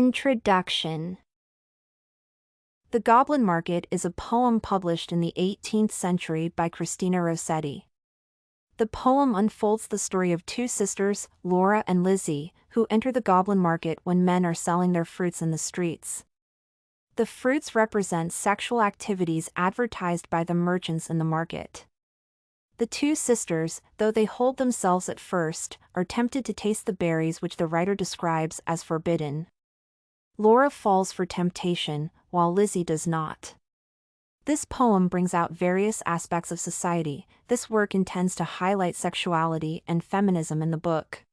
Introduction. The Goblin Market is a poem published in the 18th century by Christina Rossetti. The poem unfolds the story of two sisters, Laura and Lizzie, who enter the Goblin Market when men are selling their fruits in the streets. The fruits represent sexual activities advertised by the merchants in the market. The two sisters, though they hold themselves at first, are tempted to taste the berries which the writer describes as forbidden. Laura falls for temptation, while Lizzie does not. This poem brings out various aspects of society. This work intends to highlight sexuality and feminism in the book.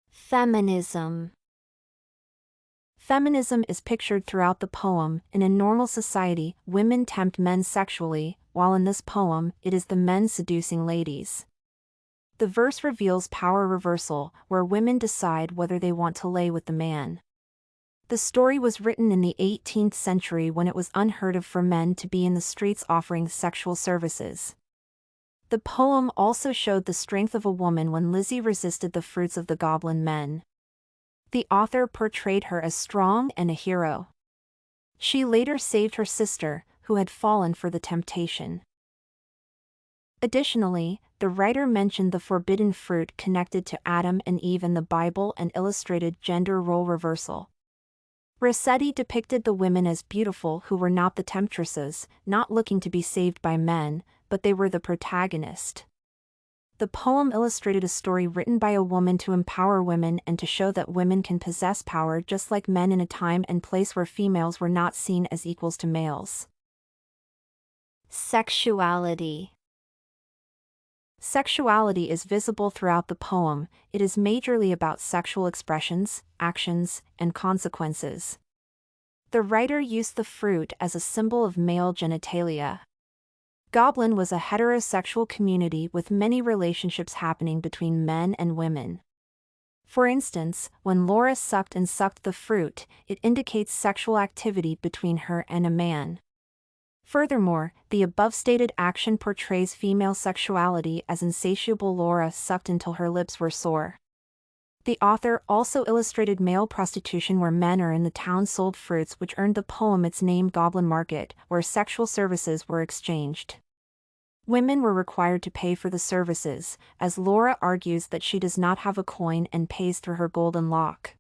Feminism. Feminism is pictured throughout the poem. In a normal society, women tempt men sexually, while in this poem, it is the men seducing ladies. The verse reveals power reversal, where women decide whether they want to lay with the man. The story was written in the 18th century when it was unheard of for men to be in the streets offering sexual services. The poem also showed the strength of a woman when Lizzie resisted the fruits of the goblin men. The author portrayed her as strong and a hero. She later saved her sister, who had fallen for the temptation. Additionally, the writer mentioned the forbidden fruit connected to Adam and Eve in the Bible and illustrated gender role reversal. Rossetti depicted the women as beautiful who were not the temptresses, not looking to be saved by men, but they were the protagonist. The poem illustrated a story written by a woman to empower women and to show that women can possess power just like men in a time and place where females were not seen as equals to males. Sexuality. Sexuality is visible throughout the poem. It is majorly about sexual expressions, actions, and consequences. The writer used the fruit as a symbol of male genitalia. Goblin was a heterosexual community with many relationships happening between men and women. For instance, when Laura sucked the fruit, it indicates sexual activity between her and a man. Furthermore, the above-stated action portrays female sexuality as insatiable. Laura sucked until her lips were sore. The author also illustrated male prostitution where men in the town sold fruits, which earned the poem its name. Goblin Market, where sexual services were exchanged. Women were required to pay for the services, as Laura argues that she does not have a coin and pays through her golden lock.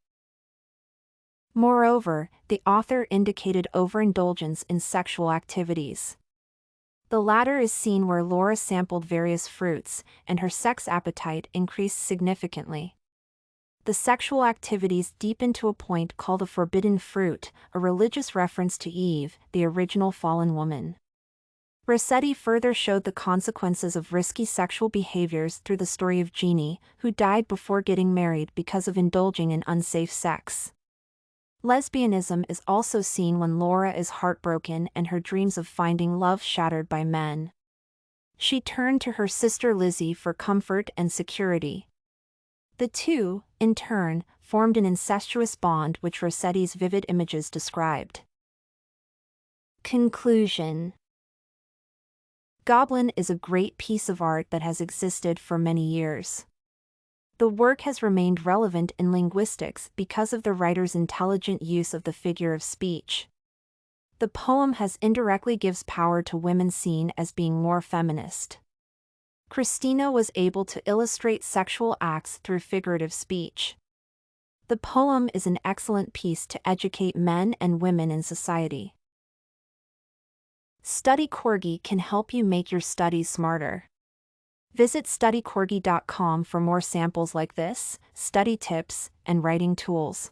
Moreover, the author indicated overindulgence in sexual activities. The latter is seen where Laura sampled various fruits, and her sex appetite increased significantly. The sexual activities deepened to a point called the forbidden fruit, a religious reference to Eve, the original fallen woman. Rossetti further showed the consequences of risky sexual behaviors through the story of Jeannie, who died before getting married because of indulging in unsafe sex. Lesbianism is also seen when Laura is heartbroken and her dreams of finding love shattered by men. She turned to her sister Lizzie for comfort and security. The two, in turn, formed an incestuous bond which Rossetti's vivid images described. Conclusion. Goblin is a great piece of art that has existed for many years. The work has remained relevant in linguistics because of the writer's intelligent use of the figure of speech. The poem has indirectly gives power to women seen as being more feminist. Christina was able to illustrate sexual acts through figurative speech. The poem is an excellent piece to educate men and women in society. Study Corgi can help you make your studies smarter. Visit studycorgi.com for more samples like this, study tips, and writing tools.